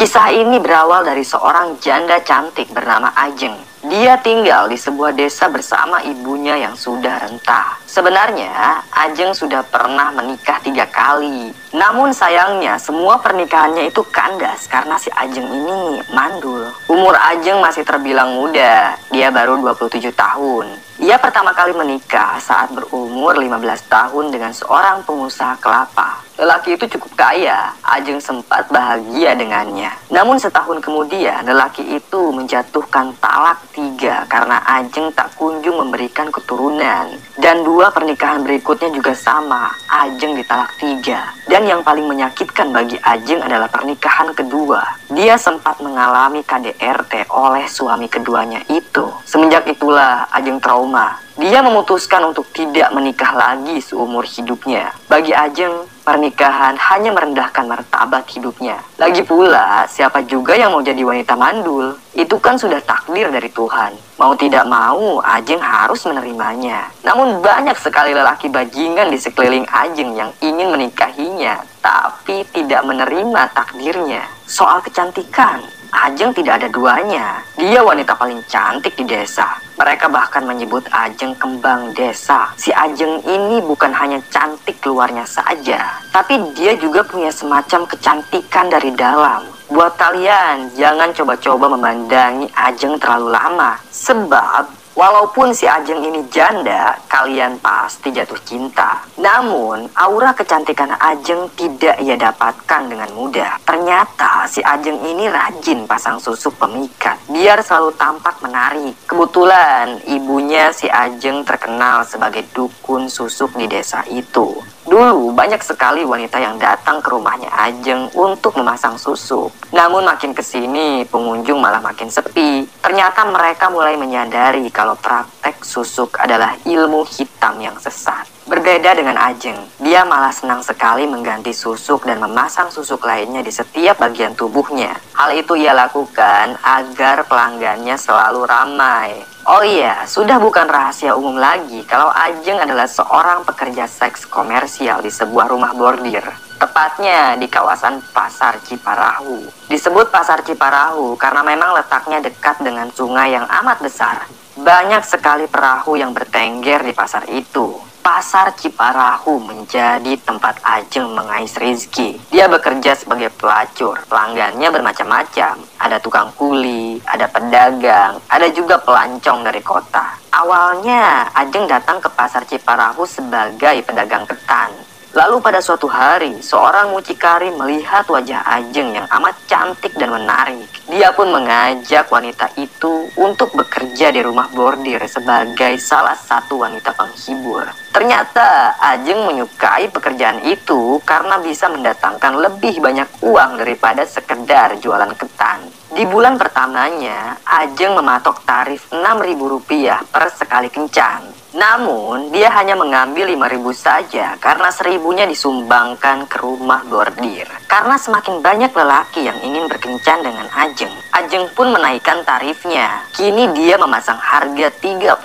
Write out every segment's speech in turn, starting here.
Kisah ini berawal dari seorang janda cantik bernama Ajeng. Dia tinggal di sebuah desa bersama ibunya yang sudah renta. Sebenarnya, Ajeng sudah pernah menikah 3 kali. Namun sayangnya, semua pernikahannya itu kandas karena si Ajeng ini mandul. Umur Ajeng masih terbilang muda. Dia baru 27 tahun. Ia pertama kali menikah saat berumur 15 tahun dengan seorang pengusaha kelapa. Lelaki itu cukup kaya, Ajeng sempat bahagia dengannya. Namun setahun kemudian, lelaki itu menjatuhkan talak 3 karena Ajeng tak kunjung memberikan keturunan. Dan 2 pernikahan berikutnya juga sama, Ajeng ditalak 3. Dan yang paling menyakitkan bagi Ajeng adalah pernikahan kedua. Dia sempat mengalami KDRT oleh suami keduanya itu. Semenjak itulah Ajeng trauma. Dia memutuskan untuk tidak menikah lagi seumur hidupnya. Bagi Ajeng, pernikahan hanya merendahkan martabat hidupnya. Lagi pula, siapa juga yang mau jadi wanita mandul? Itu kan sudah takdir dari Tuhan. Mau tidak mau, Ajeng harus menerimanya. Namun banyak sekali lelaki bajingan di sekeliling Ajeng yang ingin menikahinya, tapi tidak menerima takdirnya. Soal kecantikan, Ajeng tidak ada duanya. Dia wanita paling cantik di desa. Mereka bahkan menyebut Ajeng kembang desa. Si Ajeng ini bukan hanya cantik luarnya saja, tapi dia juga punya semacam kecantikan dari dalam. Buat kalian, jangan coba-coba memandangi Ajeng terlalu lama. Sebab walaupun si Ajeng ini janda, kalian pasti jatuh cinta. Namun, aura kecantikan Ajeng tidak ia dapatkan dengan mudah. Ternyata si Ajeng ini rajin pasang susuk pemikat, biar selalu tampak menarik. Kebetulan, ibunya si Ajeng terkenal sebagai dukun susuk di desa itu. Dulu banyak sekali wanita yang datang ke rumahnya Ajeng untuk memasang susuk. Namun makin kesini pengunjung malah makin sepi. Ternyata mereka mulai menyadari kalau praktek susuk adalah ilmu hitam yang sesat. Berbeda dengan Ajeng, dia malah senang sekali mengganti susuk dan memasang susuk lainnya di setiap bagian tubuhnya. Hal itu ia lakukan agar pelanggannya selalu ramai. Oh iya, sudah bukan rahasia umum lagi kalau Ajeng adalah seorang pekerja seks komersial di sebuah rumah bordir. Tepatnya di kawasan Pasar Ciparahu. Disebut Pasar Ciparahu karena memang letaknya dekat dengan sungai yang amat besar. Banyak sekali perahu yang bertengger di pasar itu. Pasar Ciparahu menjadi tempat Ajeng mengais rezeki. Dia bekerja sebagai pelacur. Pelanggannya bermacam-macam. Ada tukang kuli, ada pedagang, ada juga pelancong dari kota. Awalnya Ajeng datang ke Pasar Ciparahu sebagai pedagang ketan. Lalu pada suatu hari, seorang mucikari melihat wajah Ajeng yang amat cantik dan menarik. Dia pun mengajak wanita itu untuk bekerja di rumah bordir sebagai salah satu wanita penghibur. Ternyata Ajeng menyukai pekerjaan itu karena bisa mendatangkan lebih banyak uang daripada sekedar jualan ketan. Di bulan pertamanya, Ajeng mematok tarif Rp6.000 per sekali kencan. Namun, dia hanya mengambil 5.000 saja karena 1.000-nya disumbangkan ke rumah bordir. Karena semakin banyak lelaki yang ingin berkencan dengan Ajeng, Ajeng pun menaikkan tarifnya. Kini dia memasang harga 31.000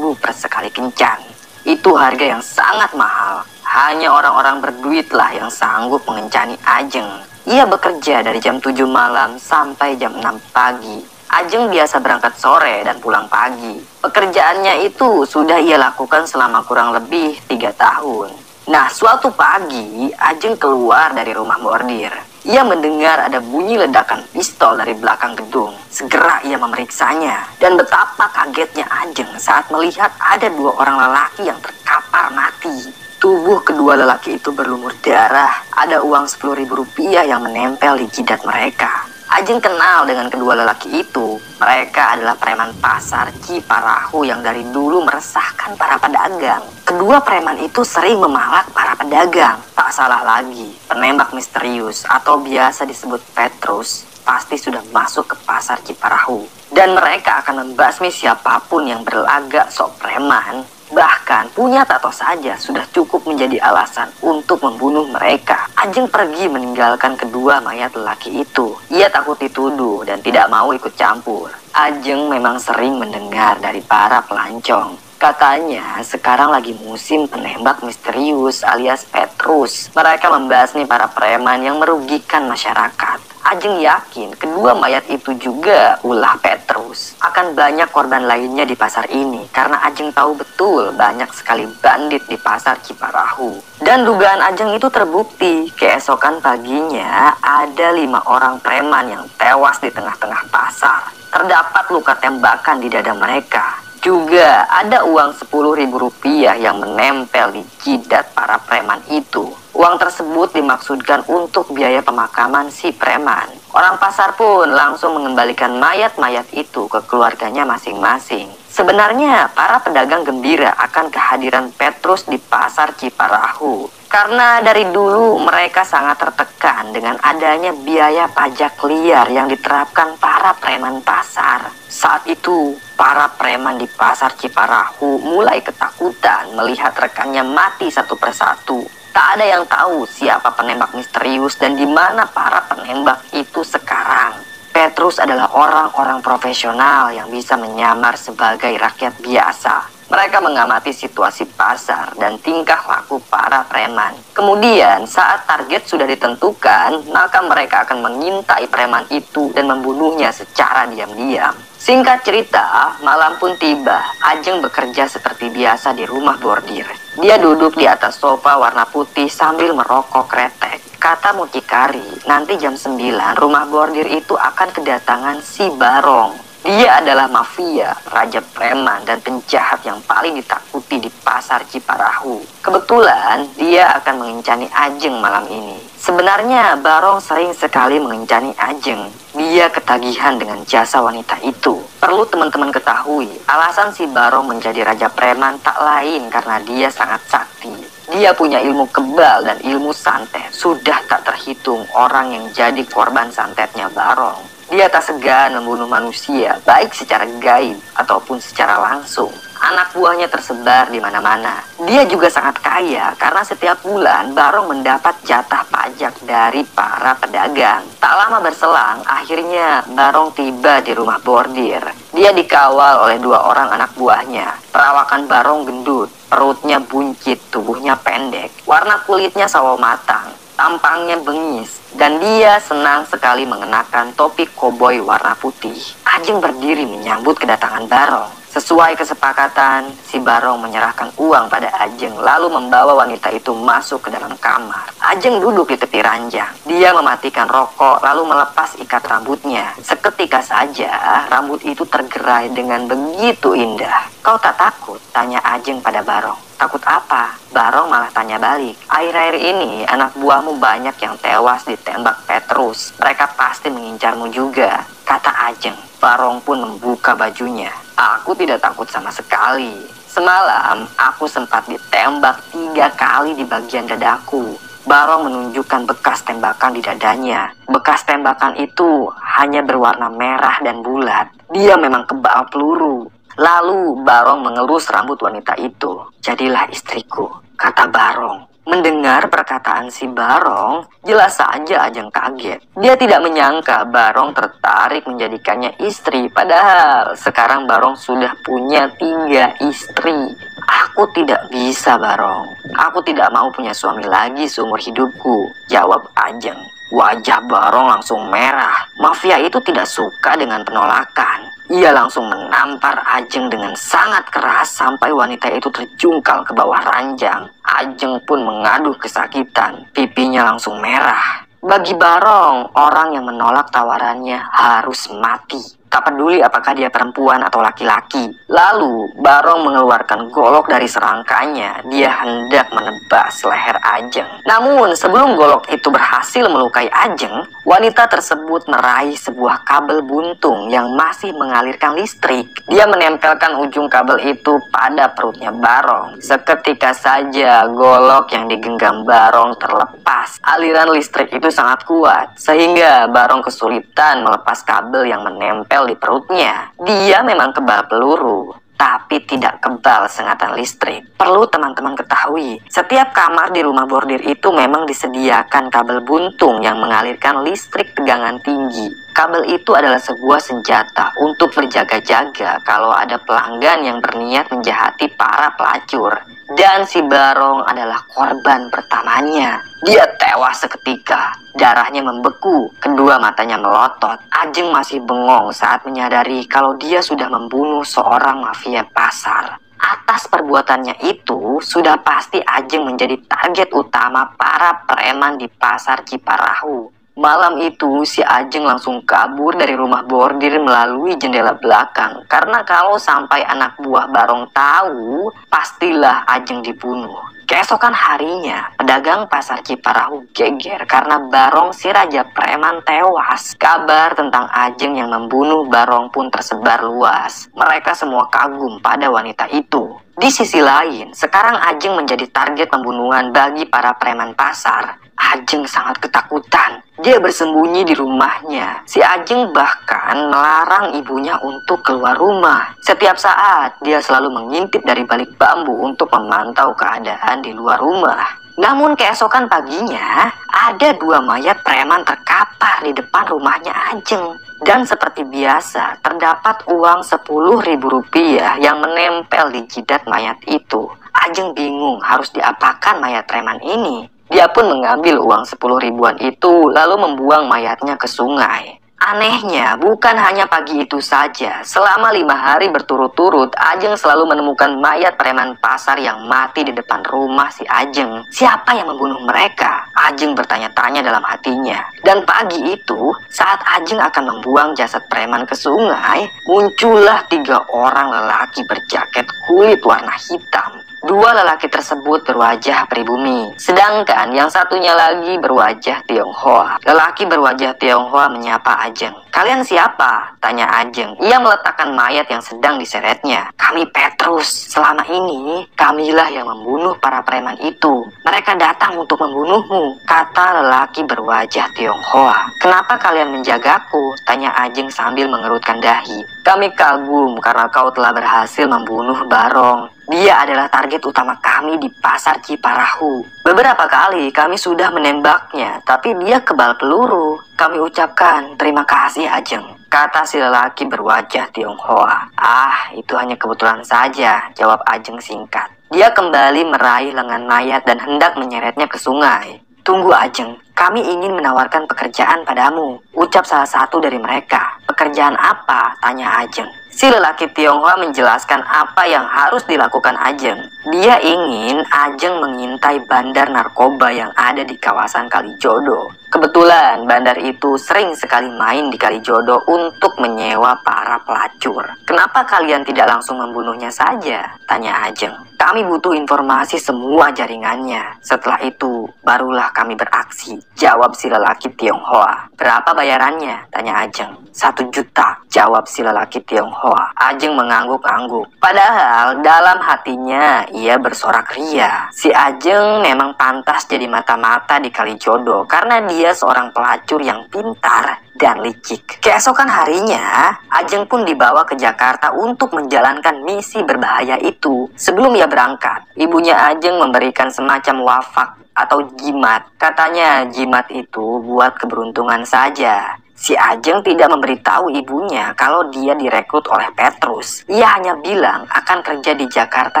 per sekali kencan. Itu harga yang sangat mahal. Hanya orang-orang berduitlah yang sanggup mengencani Ajeng. Ia bekerja dari jam 7 malam sampai jam 6 pagi. Ajeng biasa berangkat sore dan pulang pagi. Pekerjaannya itu sudah ia lakukan selama kurang lebih 3 tahun. Nah, suatu pagi, Ajeng keluar dari rumah bordir. Ia mendengar ada bunyi ledakan pistol dari belakang gedung. Segera ia memeriksanya. Dan betapa kagetnya Ajeng saat melihat ada 2 orang lelaki yang terkapar mati. Tubuh kedua lelaki itu berlumur darah. Ada uang Rp10.000 yang menempel di jidat mereka. Ajeng kenal dengan kedua lelaki itu. Mereka adalah preman pasar Ciparahu yang dari dulu meresahkan para pedagang. Kedua preman itu sering memalak para pedagang. Tak salah lagi, penembak misterius atau biasa disebut Petrus pasti sudah masuk ke pasar Ciparahu. Dan mereka akan membasmi siapapun yang berlagak sok preman. Bahkan punya tato saja sudah cukup menjadi alasan untuk membunuh mereka. Ajeng pergi meninggalkan kedua mayat lelaki itu. Ia takut dituduh dan tidak mau ikut campur. Ajeng memang sering mendengar dari para pelancong. Katanya sekarang lagi musim penembak misterius alias Petrus. Mereka membasmi para preman yang merugikan masyarakat. Ajeng yakin kedua mayat itu juga ulah Petrus. Akan banyak korban lainnya di pasar ini karena Ajeng tahu betul banyak sekali bandit di pasar Ciparahu. Dan dugaan Ajeng itu terbukti. Keesokan paginya ada 5 orang preman yang tewas di tengah-tengah pasar. Terdapat luka tembakan di dada mereka. Juga ada uang Rp10.000 yang menempel di jidat para preman itu. Uang tersebut dimaksudkan untuk biaya pemakaman si preman. Orang pasar pun langsung mengembalikan mayat-mayat itu ke keluarganya masing-masing. Sebenarnya para pedagang gembira akan kehadiran Petrus di pasar Ciparahu. Karena dari dulu mereka sangat tertekan dengan adanya biaya pajak liar yang diterapkan para preman pasar. Saat itu, para preman di pasar Ciparahu mulai ketakutan melihat rekannya mati satu persatu. Tak ada yang tahu siapa penembak misterius dan di mana para penembak itu sekarang. Petrus adalah orang-orang profesional yang bisa menyamar sebagai rakyat biasa. Mereka mengamati situasi pasar dan tingkah laku para preman. Kemudian saat target sudah ditentukan, maka mereka akan mengintai preman itu dan membunuhnya secara diam-diam. Singkat cerita, malam pun tiba. Ajeng bekerja seperti biasa di rumah bordir. Dia duduk di atas sofa warna putih sambil merokok kretek. Kata mucikari, nanti jam 9 rumah bordir itu akan kedatangan si Barong. Dia adalah mafia, raja preman dan penjahat yang paling ditakuti di pasar Ciparahu. Kebetulan dia akan mengincani Ajeng malam ini. Sebenarnya Barong sering sekali mengincani Ajeng. Dia ketagihan dengan jasa wanita itu. Perlu teman-teman ketahui, alasan si Barong menjadi raja preman tak lain karena dia sangat sakti. Dia punya ilmu kebal dan ilmu santet. Sudah tak terhitung orang yang jadi korban santetnya Barong. Dia tak segan membunuh manusia, baik secara gaib ataupun secara langsung. Anak buahnya tersebar di mana-mana. Dia juga sangat kaya karena setiap bulan Barong mendapat jatah pajak dari para pedagang. Tak lama berselang, akhirnya Barong tiba di rumah bordir. Dia dikawal oleh 2 orang anak buahnya. Perawakan Barong gendut, perutnya buncit, tubuhnya pendek, warna kulitnya sawo matang. Tampangnya bengis, dan dia senang sekali mengenakan topi koboi warna putih. Ajeng berdiri menyambut kedatangan Barong. Sesuai kesepakatan, si Barong menyerahkan uang pada Ajeng lalu membawa wanita itu masuk ke dalam kamar. Ajeng duduk di tepi ranjang. Dia mematikan rokok lalu melepas ikat rambutnya. Seketika saja rambut itu tergerai dengan begitu indah. "Kau tak takut?" tanya Ajeng pada Barong. "Takut apa?" Barong malah tanya balik. "Akhir-akhir ini anak buahmu banyak yang tewas ditembak Petrus. Mereka pasti mengincarmu juga," kata Ajeng. Barong pun membuka bajunya. "Aku tidak takut sama sekali. Semalam aku sempat ditembak 3 kali di bagian dadaku." Barong menunjukkan bekas tembakan di dadanya. Bekas tembakan itu hanya berwarna merah dan bulat. Dia memang kebal peluru. Lalu Barong mengelus rambut wanita itu. "Jadilah istriku," kata Barong. Mendengar perkataan si Barong, jelas saja Ajeng kaget. Dia tidak menyangka Barong tertarik menjadikannya istri. Padahal sekarang Barong sudah punya 3 istri. "Aku tidak bisa, Barong. Aku tidak mau punya suami lagi seumur hidupku," jawab Ajeng. Wajah Barong langsung merah. Mafia itu tidak suka dengan penolakan. Ia langsung menampar Ajeng dengan sangat keras sampai wanita itu terjungkal ke bawah ranjang. Ajeng pun mengaduh kesakitan. Pipinya langsung merah. Bagi Barong, orang yang menolak tawarannya harus mati. Tak peduli apakah dia perempuan atau laki-laki. Lalu Barong mengeluarkan golok dari serangkanya. Dia hendak menebas leher Ajeng. Namun sebelum golok itu berhasil melukai Ajeng, wanita tersebut meraih sebuah kabel buntung yang masih mengalirkan listrik. Dia menempelkan ujung kabel itu pada perutnya Barong. Seketika saja golok yang digenggam Barong terlepas. Aliran listrik itu sangat kuat sehingga Barong kesulitan melepas kabel yang menempel di perutnya. Dia memang kebal peluru, tapi tidak kebal sengatan listrik. Perlu teman-teman ketahui, setiap kamar di rumah bordir itu memang disediakan kabel buntung yang mengalirkan listrik tegangan tinggi. Kabel itu adalah sebuah senjata untuk berjaga-jaga kalau ada pelanggan yang berniat menjahati para pelacur. Dan si Barong adalah korban pertamanya. Dia tewas seketika, darahnya membeku, kedua matanya melotot. Ajeng masih bengong saat menyadari kalau dia sudah membunuh seorang mafia pasar. Atas perbuatannya itu, sudah pasti Ajeng menjadi target utama para preman di pasar Ciparahu. Malam itu, si Ajeng langsung kabur dari rumah bordir melalui jendela belakang. Karena kalau sampai anak buah Barong tahu, pastilah Ajeng dibunuh. Keesokan harinya, pedagang pasar Ciparahu geger karena Barong si raja preman tewas. Kabar tentang Ajeng yang membunuh Barong pun tersebar luas. Mereka semua kagum pada wanita itu. Di sisi lain, sekarang Ajeng menjadi target pembunuhan bagi para preman pasar. Ajeng sangat ketakutan. Dia bersembunyi di rumahnya. Si Ajeng bahkan melarang ibunya untuk keluar rumah. Setiap saat, dia selalu mengintip dari balik bambu untuk memantau keadaan di luar rumah. Namun keesokan paginya, ada 2 mayat preman terkapar di depan rumahnya Ajeng. Dan seperti biasa, terdapat uang Rp10.000 yang menempel di jidat mayat itu. Ajeng bingung harus diapakan mayat preman ini. Dia pun mengambil uang 10 ribuan itu lalu membuang mayatnya ke sungai. Anehnya, bukan hanya pagi itu saja. Selama 5 hari berturut-turut, Ajeng selalu menemukan mayat preman pasar yang mati di depan rumah si Ajeng. Siapa yang membunuh mereka? Ajeng bertanya-tanya dalam hatinya. Dan pagi itu, saat Ajeng akan membuang jasad preman ke sungai, muncullah 3 orang lelaki berjaket kulit warna hitam. 2 lelaki tersebut berwajah pribumi, sedangkan yang satunya lagi berwajah Tionghoa. Lelaki berwajah Tionghoa menyapa Ajeng. "Kalian siapa?" tanya Ajeng. Ia meletakkan mayat yang sedang diseretnya. "Kami Petrus. Selama ini, kamilah yang membunuh para preman itu. Mereka datang untuk membunuhmu," kata lelaki berwajah Tionghoa. "Kenapa kalian menjagaku?" tanya Ajeng sambil mengerutkan dahi. "Kami kagum karena kau telah berhasil membunuh Barong. Dia adalah target utama kami di pasar Ciparahu. Beberapa kali kami sudah menembaknya, tapi dia kebal peluru. Kami ucapkan terima kasih Ajeng," kata si lelaki berwajah Tionghoa. "Ah, itu hanya kebetulan saja," jawab Ajeng singkat. Dia kembali meraih lengan mayat dan hendak menyeretnya ke sungai. "Tunggu Ajeng, kami ingin menawarkan pekerjaan padamu," ucap salah satu dari mereka. "Pekerjaan apa?" tanya Ajeng. Si lelaki Tionghoa menjelaskan apa yang harus dilakukan Ajeng. Dia ingin Ajeng mengintai bandar narkoba yang ada di kawasan Kalijodo. Kebetulan bandar itu sering sekali main di Kalijodo untuk menyewa para pelacur. "Kenapa kalian tidak langsung membunuhnya saja?" tanya Ajeng. "Kami butuh informasi semua jaringannya. Setelah itu barulah kami beraksi," jawab si lelaki Tionghoa. "Berapa bayarannya?" tanya Ajeng. "1 juta," jawab si lelaki Tionghoa. Ajeng mengangguk-angguk. Padahal dalam hatinya ia bersorak ria. Si Ajeng memang pantas jadi mata-mata di Kalijodo karena dia seorang pelacur yang pintar dan licik. Keesokan harinya, Ajeng pun dibawa ke Jakarta untuk menjalankan misi berbahaya itu. Sebelum ia berangkat, ibunya Ajeng memberikan semacam wafak atau jimat. Katanya jimat itu buat keberuntungan saja. Si Ajeng tidak memberitahu ibunya kalau dia direkrut oleh Petrus. Ia hanya bilang akan kerja di Jakarta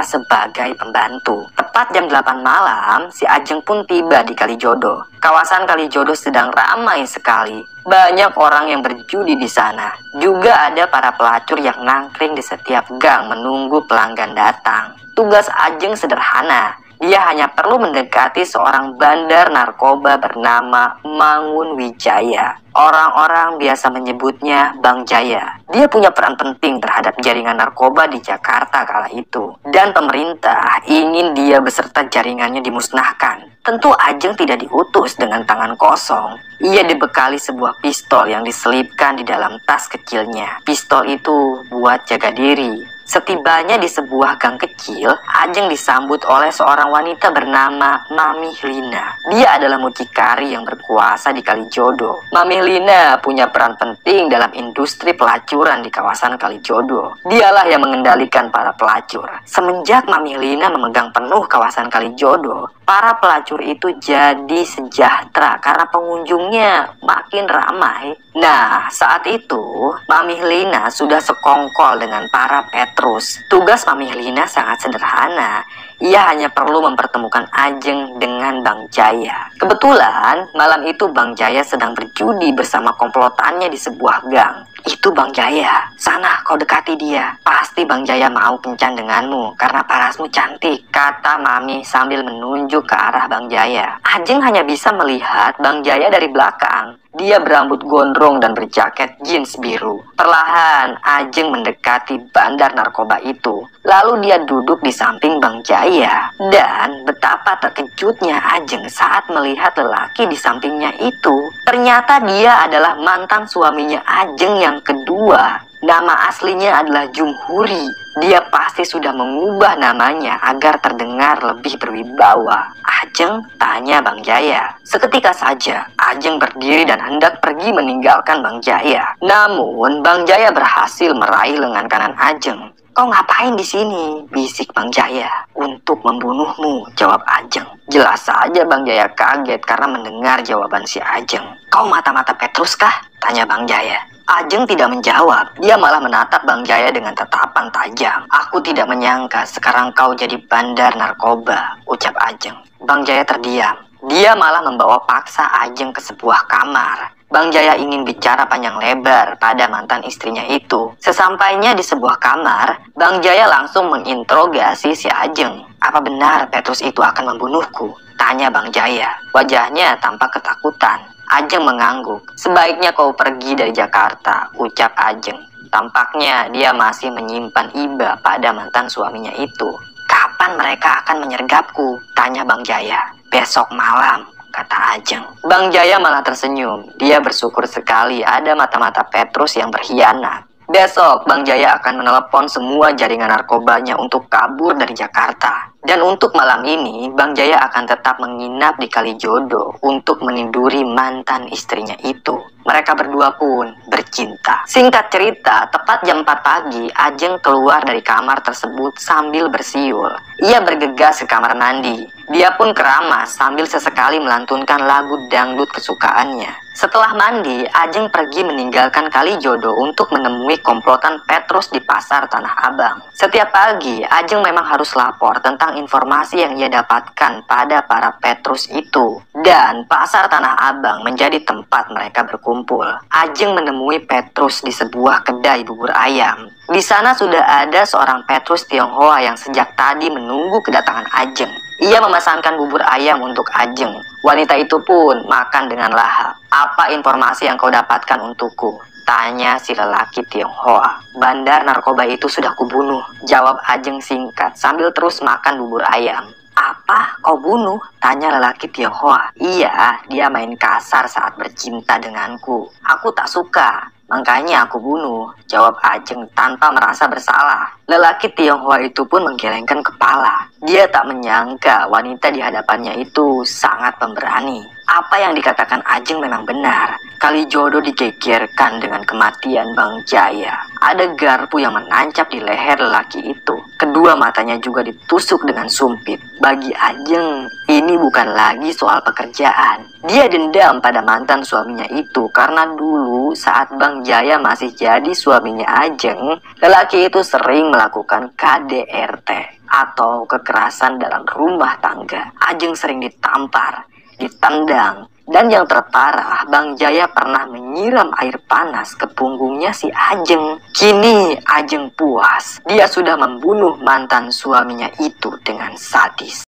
sebagai pembantu. Tepat jam 8 malam, si Ajeng pun tiba di Kalijodo. Kawasan Kalijodo sedang ramai sekali. Banyak orang yang berjudi di sana. Juga ada para pelacur yang nangkring di setiap gang menunggu pelanggan datang. Tugas Ajeng sederhana. Dia hanya perlu mendekati seorang bandar narkoba bernama Mangun Wijaya. Orang-orang biasa menyebutnya Bang Jaya. Dia punya peran penting terhadap jaringan narkoba di Jakarta kala itu. Dan pemerintah ingin dia beserta jaringannya dimusnahkan. Tentu Ajeng tidak diutus dengan tangan kosong. Ia dibekali sebuah pistol yang diselipkan di dalam tas kecilnya. Pistol itu buat jaga diri. Setibanya di sebuah gang kecil, Ajeng disambut oleh seorang wanita bernama Mami Lina. Dia adalah mucikari yang berkuasa di Kalijodo. Mami Lina punya peran penting dalam industri pelacuran di kawasan Kalijodo. Dialah yang mengendalikan para pelacur. Semenjak Mami Lina memegang penuh kawasan Kalijodo, para pelacur itu jadi sejahtera karena pengunjungnya makin ramai. Nah, saat itu Mami Lina sudah sekongkol dengan para Petrus. Tugas Mami Lina sangat sederhana. Ia hanya perlu mempertemukan Ajeng dengan Bang Jaya. Kebetulan malam itu Bang Jaya sedang berjudi bersama komplotannya di sebuah gang. Itu Bang Jaya. Sana kau dekati dia. Pasti Bang Jaya mau kencan denganmu karena parasmu cantik, kata Mami sambil menunjuk ke arah Bang Jaya. Ajeng hanya bisa melihat Bang Jaya dari belakang. Dia berambut gondrong dan berjaket jeans biru. Perlahan Ajeng mendekati bandar narkoba itu. Lalu dia duduk di samping Bang Jaya. Dan betapa terkejutnya Ajeng saat melihat lelaki di sampingnya itu. Ternyata dia adalah mantan suaminya Ajeng yang kedua. Nama aslinya adalah Jumhuri. Dia pasti sudah mengubah namanya agar terdengar lebih berwibawa. Ajeng, tanya Bang Jaya. Seketika saja, Ajeng berdiri dan hendak pergi meninggalkan Bang Jaya. Namun, Bang Jaya berhasil meraih lengan kanan Ajeng. Kau ngapain di sini? Bisik Bang Jaya. Untuk membunuhmu, jawab Ajeng. Jelas saja Bang Jaya kaget karena mendengar jawaban si Ajeng. Kau mata-mata Petrus kah? Tanya Bang Jaya. Ajeng tidak menjawab. Dia malah menatap Bang Jaya dengan tatapan tajam. Aku tidak menyangka sekarang kau jadi bandar narkoba, ucap Ajeng. Bang Jaya terdiam. Dia malah membawa paksa Ajeng ke sebuah kamar. Bang Jaya ingin bicara panjang lebar pada mantan istrinya itu. Sesampainya di sebuah kamar, Bang Jaya langsung menginterogasi si Ajeng. Apa benar Petrus itu akan membunuhku? Tanya Bang Jaya. Wajahnya tampak ketakutan. Ajeng mengangguk. Sebaiknya kau pergi dari Jakarta, ucap Ajeng. Tampaknya dia masih menyimpan iba pada mantan suaminya itu. Kapan mereka akan menyergapku? Tanya Bang Jaya. Besok malam, kata Ajeng. Bang Jaya malah tersenyum. Dia bersyukur sekali ada mata-mata Petrus yang berkhianat. Besok Bang Jaya akan menelepon semua jaringan narkobanya untuk kabur dari Jakarta. Dan untuk malam ini, Bang Jaya akan tetap menginap di Kalijodo untuk meniduri mantan istrinya itu. Mereka berdua pun bercinta. Singkat cerita, tepat jam 4 pagi, Ajeng keluar dari kamar tersebut sambil bersiul. Ia bergegas ke kamar mandi. Dia pun keramas sambil sesekali melantunkan lagu dangdut kesukaannya. Setelah mandi, Ajeng pergi meninggalkan Kalijodo untuk menemui komplotan Petrus di pasar Tanah Abang. Setiap pagi, Ajeng memang harus lapor tentang informasi yang ia dapatkan pada para Petrus itu. Dan pasar Tanah Abang menjadi tempat mereka berkumpul. Ajeng menemui Petrus di sebuah kedai bubur ayam. Di sana sudah ada seorang Petrus Tionghoa yang sejak tadi menunggu kedatangan Ajeng. Ia memesankan bubur ayam untuk Ajeng. Wanita itu pun makan dengan lahap. Apa informasi yang kau dapatkan untukku? Tanya si lelaki Tionghoa. Bandar narkoba itu sudah kubunuh, jawab Ajeng singkat sambil terus makan bubur ayam. Apa? Kau bunuh? Tanya lelaki Tionghoa. Iya, dia main kasar saat bercinta denganku. Aku tak suka. Makanya aku bunuh, jawab Ajeng tanpa merasa bersalah. Lelaki Tionghoa itu pun menggelengkan kepala. Dia tak menyangka wanita di hadapannya itu sangat pemberani. Apa yang dikatakan Ajeng memang benar. Kalijodo digegerkan dengan kematian Bang Jaya. Ada garpu yang menancap di leher lelaki itu. Kedua matanya juga ditusuk dengan sumpit. Bagi Ajeng, ini bukan lagi soal pekerjaan. Dia dendam pada mantan suaminya itu karena dulu saat Bang Jaya masih jadi suaminya Ajeng, lelaki itu sering melakukan KDRT atau kekerasan dalam rumah tangga. Ajeng sering ditampar, ditendang, dan yang terparah, Bang Jaya pernah menyiram air panas ke punggungnya si Ajeng. Kini Ajeng puas, dia sudah membunuh mantan suaminya itu dengan sadis.